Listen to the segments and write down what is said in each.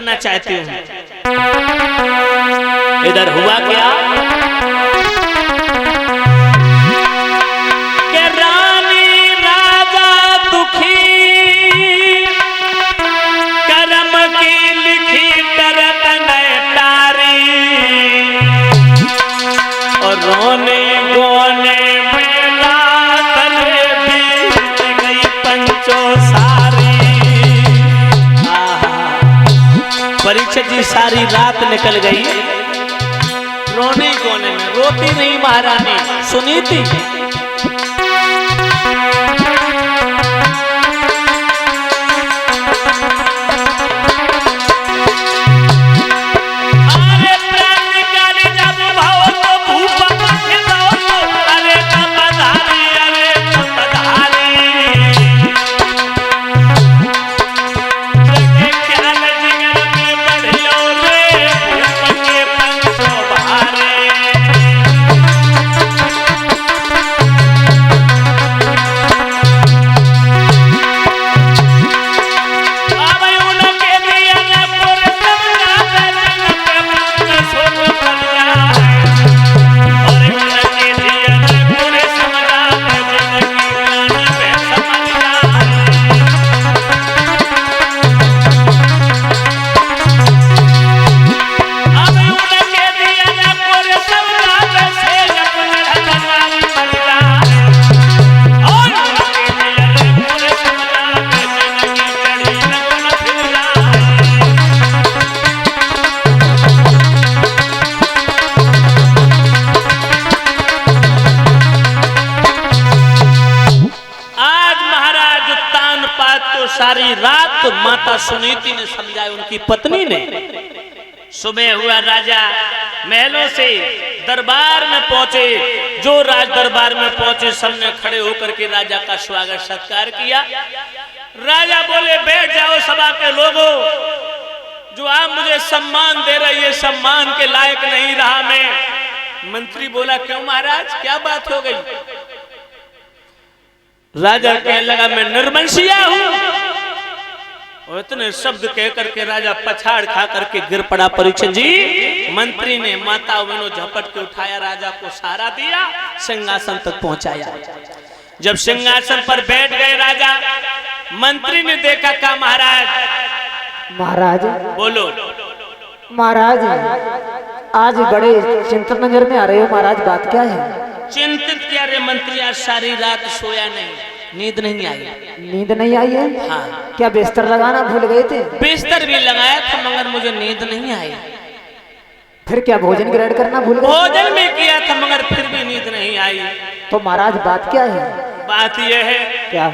करना चाहती हूँ। इधर हुआ क्या कि रानी राजा दुखी करम की लिखी करत तारी और रोने गोने परीक्षित जी सारी रात निकल गई रोने गोने में। रोती नहीं महारानी, सुनी थी। सारी रात माता सुनीति ने समझाया, उनकी पत्नी ने। सुबह हुआ, राजा महलों से दरबार में पहुंचे। जो राज दरबार में पहुंचे सबने खड़े होकर के राजा का स्वागत सत्कार किया। राजा बोले, बैठ जाओ सभा के लोगों, जो आप मुझे सम्मान दे रहे, ये सम्मान के लायक नहीं रहा मैं। मंत्री बोला, क्यों महाराज, क्या बात हो गई? राजा कहने लगा, मैं निर्वंशिया हूं। और इतने शब्द कह करके राजा पछाड़ खा करके गिर पड़ा। परीक्षित जी, मंत्री ने माता बहनों झपट के उठाया, राजा को सहारा दिया, सिंहासन तक पहुंचाया। जब सिंहासन पर बैठ गए राजा, मंत्री ने देखा, कहा महाराज बोलो। महाराज आज बड़े चिंतित नजर में आ रहे हो महाराज, बात क्या है? चिंतित क्या रे मंत्री, आज सारी रात सोया नहीं, नींद नहीं आई। नींद नहीं आई है? हाँ। क्या बिस्तर लगाना भूल गए थे? बिस्तर भी लगाया था मगर मुझे नींद नहीं आई। फिर क्या भोजन ग्रहण करना भूल गए? भोजन भी किया था मगर फिर भी नींद नहीं आई। तो महाराज बात क्या है? बात यह है, क्या?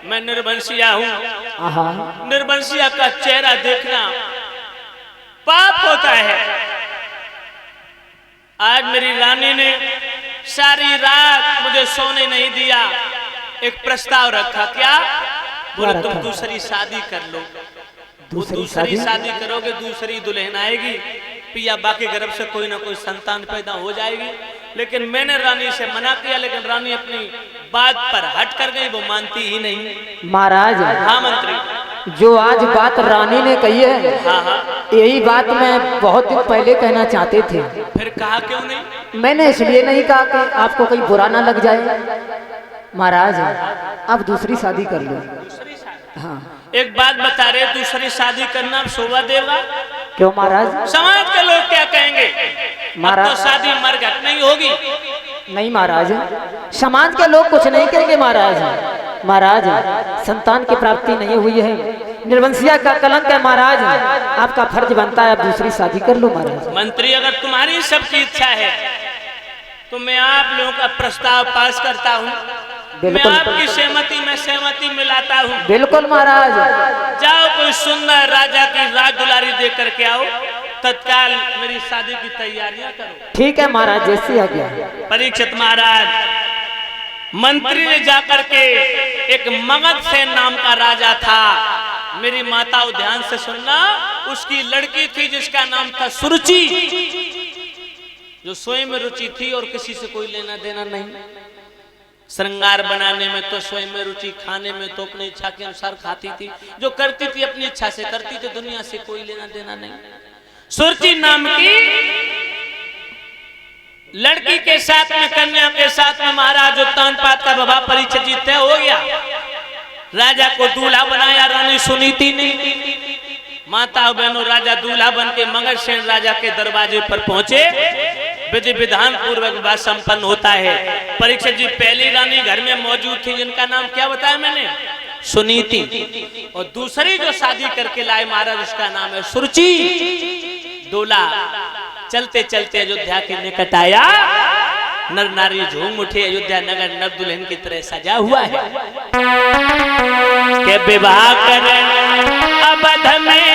मैं निर्वंशिया हूँ। निर्वंशिया का चेहरा देखना पाप होता है। आज मेरी रानी ने सारी रात मुझे सोने नहीं दिया। एक प्रस्ताव रखा, क्या? बोले, तुम दूसरी शादी कर लो। दूसरी शादी करोगे, दूसरी दुल्हन आएगी, पिया बाकी गर्भ से कोई ना कोई संतान पैदा हो जाएगी। लेकिन मैंने रानी से मना किया, लेकिन रानी अपनी बात पर हट कर गई, वो मानती ही नहीं। महाराज। हाँ मंत्री। जो आज बात रानी ने कही है, हाँ, यही बात मैं बहुत दिन पहले कहना चाहते थे। फिर कहा क्यों नहीं? मैंने इसलिए नहीं कहा कि आपको कहीं बुरा ना लग जाए। महाराज आप दूसरी शादी कर लो। हाँ। एक बात बता रहे, दूसरी शादी करना शोभा देगा? क्यों महाराज? समाज के लोग क्या कहेंगे? महाराज तो शादी मरघट नहीं होगी। नहीं महाराज, समाज के लोग कुछ नहीं कहेंगे महाराज। महाराज संतान की प्राप्ति नहीं हुई है, निर्वंशिया का कलंक है महाराज। आपका फर्ज बनता है, आप दूसरी शादी कर लो महाराज। मंत्री, अगर तुम्हारी सबकी इच्छा है तो मैं आप लोगों का प्रस्ताव पास करता हूँ। मैं आपकी सहमति में सहमति मिलाता हूँ। बिल्कुल महाराज। जाओ कोई सुंदर राजा की राज दुलारी दे करके आओ, तत्काल मेरी शादी की तैयारियां करो। ठीक है महाराज, जैसी आ गया। परीक्षित महाराज, मंत्री ने जाकर के एक मगध सेन नाम का राजा था। मेरी माताओं ध्यान से सुनना, उसकी लड़की थी जिसका नाम था सुरुचि, जो स्वयं में रुचि थी और किसी से कोई लेना देना नहीं। श्रृंगार बनाने में तो स्वयं में रुचि, खाने में तो अपनी इच्छा के अनुसार खाती थी। जो करती थी अपनी इच्छा से करती थी, दुनिया से कोई लेना देना नहीं। सुरुचि नाम की लड़की के साथ में, कन्या के साथ में महाराज उत्तान पात का विवाह परीक्षित जी तय हो गया। राजा को दूल्हा बनाया रानी सुनीति ने। माता बहनों, राजा दूल्हा बन के मगध सेन राजा के दरवाजे पर पहुंचे। विधि विधान पूर्वक विवाह संपन्न होता है। परीक्षित जी पहली रानी घर में मौजूद थी, जिनका नाम क्या बताया मैंने, सुनीति। और दूसरी जो शादी करके लाए महाराज, उसका नाम है सुरुचि। दूल्हा चलते चलते अयोध्या के निकट आया। नर नारी झूम उठे। अयोध्या नगर नव दुल्हन की तरह सजा हुआ है के विवाह करें अवध में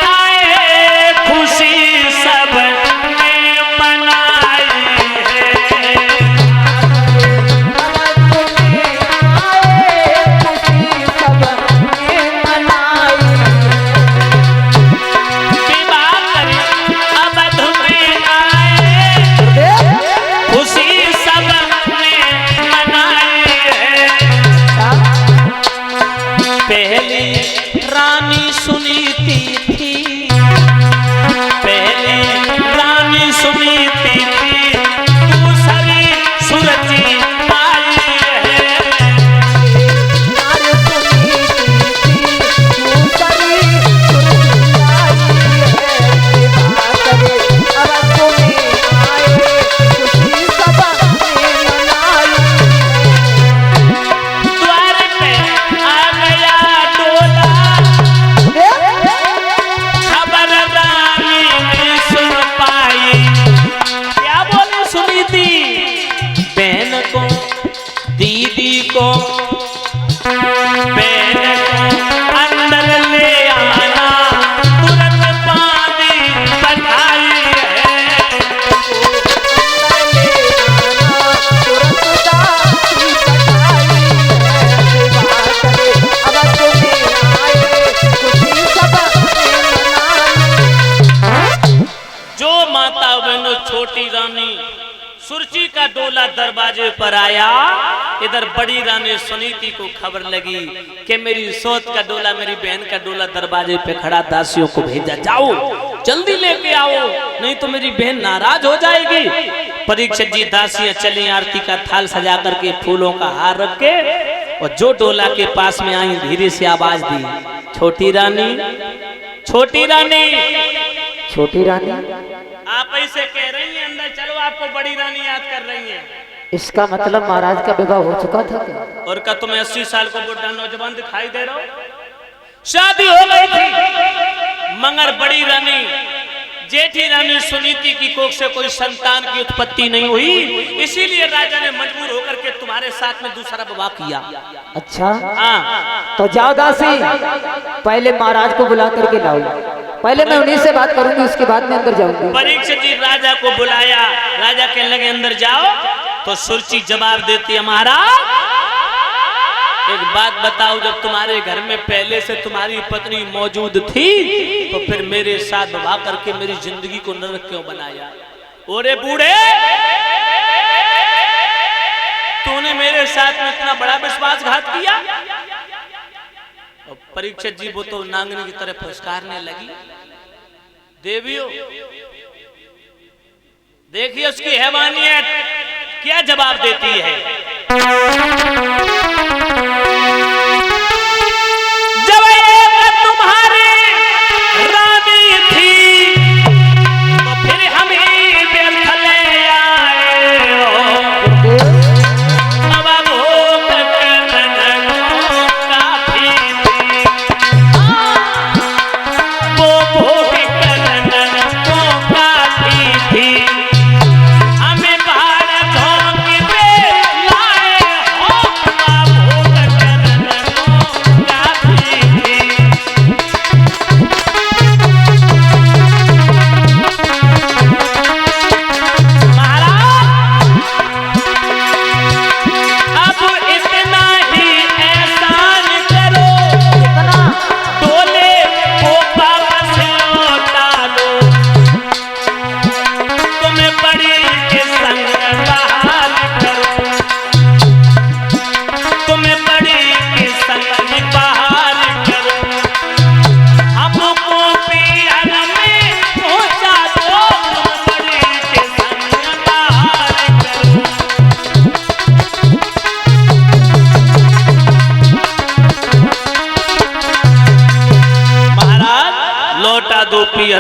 आए, खुशी सब ने मनाई है। विवाह करें अवध में आए, खुशी सब ने मनाई है। पहली रानी सुनीति थी, पहली रानी सुनीति थी, दूसरी सुरुचि आई है। द्वार पे आ गया डोला, खबर रानी ने सुन पाई। क्या बोले सुनीति, बहन को, दीदी को, बहन को अंदर ले आना, तुरंत पानी बनाई है। जो माता बहनों छोटी रानी सुरुचि का डोला दरवाजे पर आया, इधर बड़ी रानी सुनीति को खबर लगी कि मेरी सौत का डोला, मेरी बहन का डोला दरवाजे पे खड़ा। दासियों को भेजा, जाओ जल्दी लेके आओ, नहीं तो मेरी बहन नाराज हो जाएगी। परीक्षित जी दासियां चली, आरती का थाल सजा करके, फूलों का हार रख के, और जो डोला के पास में आई धीरे से आवाज दी, छोटी रानी, छोटी रानी, छोटी रानी। आप ऐसे कह रही हैं, अंदर चलो, आपको बड़ी रानी याद कर रही हैं। इसका मतलब महाराज का विवाह हो चुका था क्या? और क्या तुम्हें 80 साल को बुढ़ा नौजवान दिखाई दे रहा हो? शादी हो गई थी, मगर बड़ी रानी जेठी रानी सुनीति की कोख से कोई संतान की उत्पत्ति नहीं हुई, इसीलिए राजा ने मजबूर होकर के तुम्हारे साथ में दूसरा विवाह किया। अच्छा, हाँ, तो जाओ दासी, पहले महाराज को बुला करके लाओ। पहले मैं उन्हीं से बात करूंगी, उसके बाद में अंदर जाऊंगी। परीक्षित जी राजा को बुलाया। राजा के लगे अंदर जाओ, तो सुरुचि जवाब देती है, महाराज एक बात बताओ, जब तुम्हारे घर में पहले से तुम्हारी पत्नी मौजूद थी, तो फिर मेरे साथ विवाह करके मेरी जिंदगी को नरक क्यों बनाया? ओरे बूढ़े, तूने मेरे साथ में इतना बड़ा विश्वासघात किया। और परीक्षित जी वो तो नांगनी की तरह फुसकारने लगी। देवियों देखिए उसकी हैवानियत क्या जवाब देती है। जब एक तुम्हारी रानी थी, तो फिर हम ही व्यर्थ ले आए हो। अब भोग करने को काफी थी, वो भोग करने को काफी थी। हमें बाहर झोंक पे लाए हो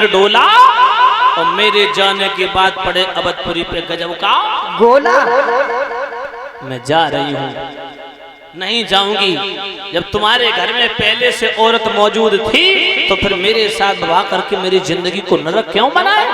घर डोला और मेरे जाने के बाद पड़े अवधपुरी पे गजब का गोला। मैं जा रही हूँ, नहीं जाऊंगी। जब तुम्हारे घर में पहले से औरत मौजूद थी तो फिर मेरे साथ विवाह करके मेरी जिंदगी को नरक क्यों बनाए?